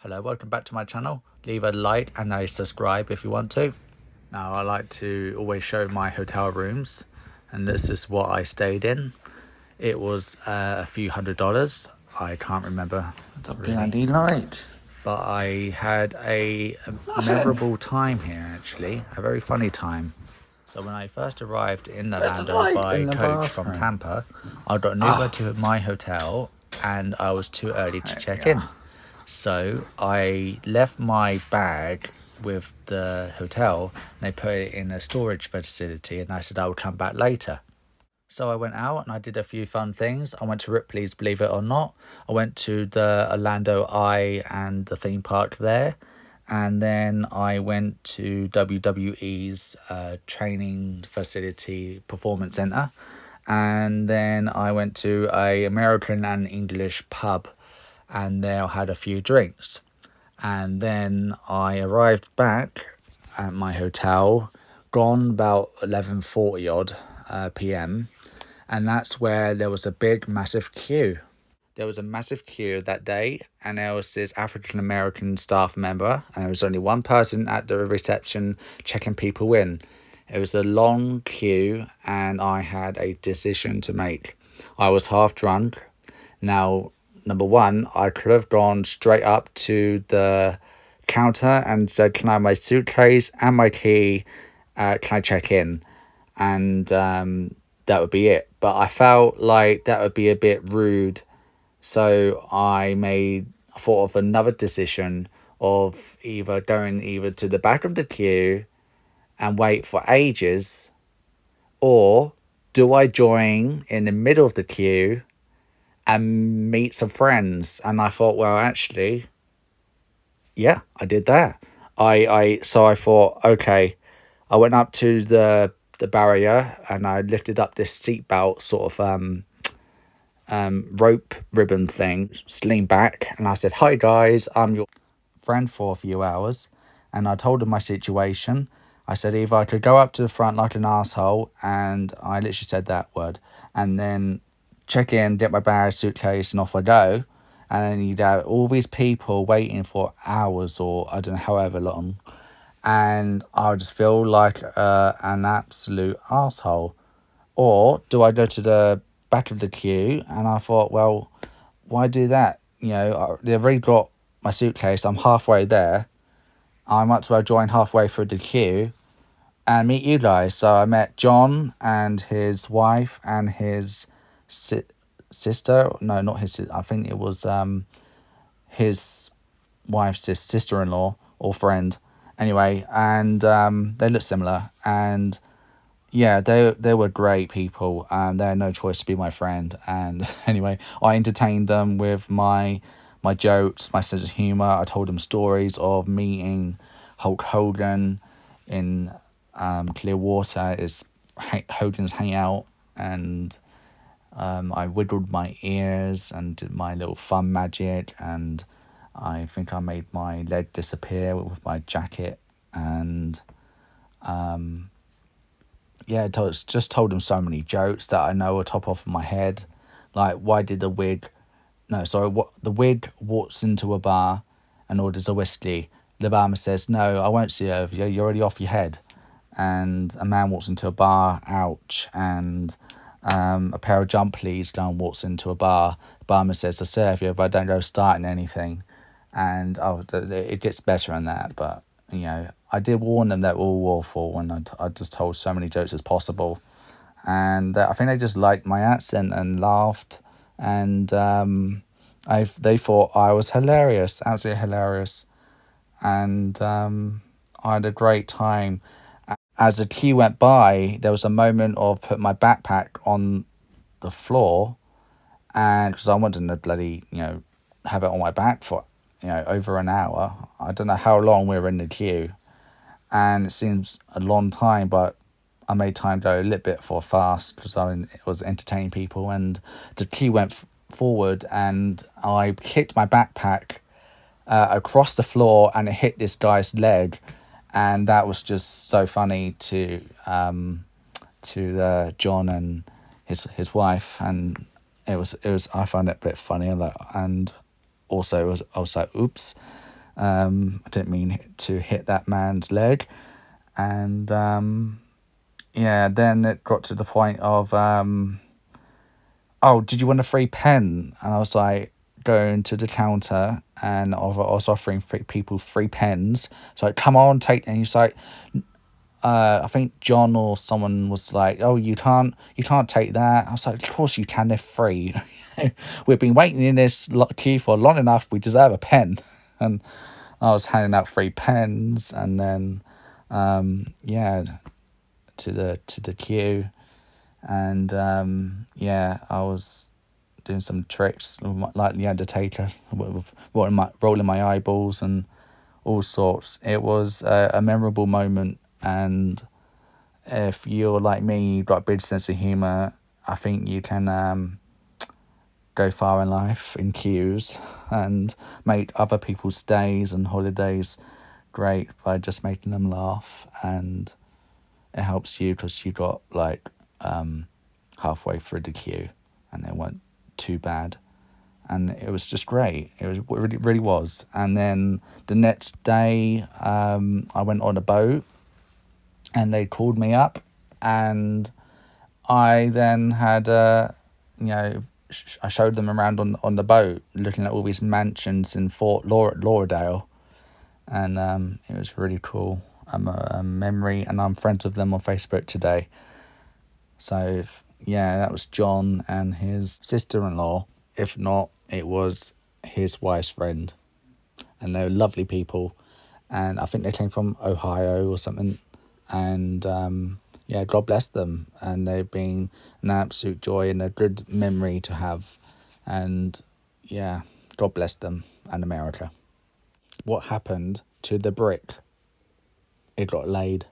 Hello, welcome back to my channel. Leave a like and a subscribe if you want to. Now, I like to always show my hotel rooms, and this is what I stayed in. It was a few $100s. I can't remember It's a really, bloody light. but I had a memorable time here, actually, a very funny time. So when I first arrived in Where's the Orlando light by in the coach from bathroom? Tampa, I got an Uber to my hotel, and I was too early to check in. So I left my bag with the hotel, and they put it in a storage facility, and I said I would come back later. So I went out and I did a few fun things. I went to Ripley's, believe it or not. I went to the Orlando Eye and the theme park there. And then I went to WWE's training facility performance center. And then I went to a American and English pub, and there I had a few drinks. And then I arrived back at my hotel, gone about 11:40 odd p.m. And that's where there was a big, massive queue. There was a massive queue that day, and there was this African American staff member, and there was only one person at the reception checking people in. It was a long queue, and I had a decision to make. I was half drunk. Now, number one, I could have gone straight up to the counter and said, "Can I have my suitcase and my key? Can I check in?" And that would be it. But I felt like that would be a bit rude, so I thought of another decision of either going either to the back of the queue and wait for ages, or do I join in the middle of the queue and meet some friends? And I thought, well, actually, yeah, I did that. I thought, okay, I went up to the barrier and I lifted up this seatbelt sort of rope ribbon thing, just leaned back, and I said, "Hi guys, I'm your friend for a few hours," and I told them my situation. I said either I could go up to the front like an asshole, and I literally said that word, and then check in, get my bag, suitcase, and off I go. And then you'd have all these people waiting for hours, or I don't know, however long, and I just feel like an absolute asshole. Or do I go to the back of the queue? And I thought, well, why do that? They've already got my suitcase. I'm halfway there. I might as well join halfway through the queue and meet you guys. So I met John and his wife and his sister. No, not his. I think it was his wife's sister-in-law or friend. Anyway, and they look similar. And yeah, they were great people. They had no choice to be my friend. And anyway, I entertained them with my jokes, my sense of humor. I told them stories of meeting Hulk Hogan in Clearwater, is Hogan's hangout, and I wiggled my ears and did my little fun magic, and I think I made my leg disappear with my jacket, and yeah, just told him so many jokes that I know are top off my head. Like, why did what the wig walks into a bar and orders a whiskey. The barman says, "No, I won't see over you. You're already off your head." And a man walks into a bar, ouch. And a pair of jump please go and walks into a bar. The barman says, "I'll serve you, but I don't go starting anything." And it gets better than that, but I did warn them that we're all awful, and I just told so many jokes as possible, and I think they just liked my accent and laughed, and they thought I was hilarious, absolutely hilarious, and I had a great time. As the queue went by, there was a moment of putting my backpack on the floor, and because I wanted to bloody have it on my back for over an hour. I don't know how long we were in the queue, and it seems a long time, but I made time go a little bit for fast because it was entertaining people, and the queue went forward, and I kicked my backpack across the floor, and it hit this guy's leg, and that was just so funny to John and his wife, and it was I found it a bit funny, and also I was like, oops. I didn't mean to hit that man's leg. And then it got to the point of, oh, did you want a free pen? And I was like, going to the counter, and I was offering people free pens. So like, come on, take. And he's like, I think John or someone was like, oh, you can't take that. I was like, of course you can. They're free. We've been waiting in this queue for long enough. We deserve a pen. And I was handing out free pens, and then to the queue, and I was doing some tricks like the Undertaker, with rolling my eyeballs and all sorts. It was a memorable moment, and if you're like me, you've got a big sense of humour, I think you can go far in life in queues and make other people's days and holidays great by just making them laugh. And it helps you because you got like halfway through the queue and it weren't too bad, and it was just great. It really was. And then the next day, I went on a boat, and they called me up, and I then had I showed them around on the boat, looking at all these mansions in Fort Lauderdale, and it was really cool. A memory, and I'm friends with them on Facebook today. So that was John and his sister-in-law. If not, it was his wife's friend, and they were lovely people. And I think they came from Ohio or something. And God bless them. And they've been an absolute joy and a good memory to have. And God bless them and America. What happened to the brick? It got laid.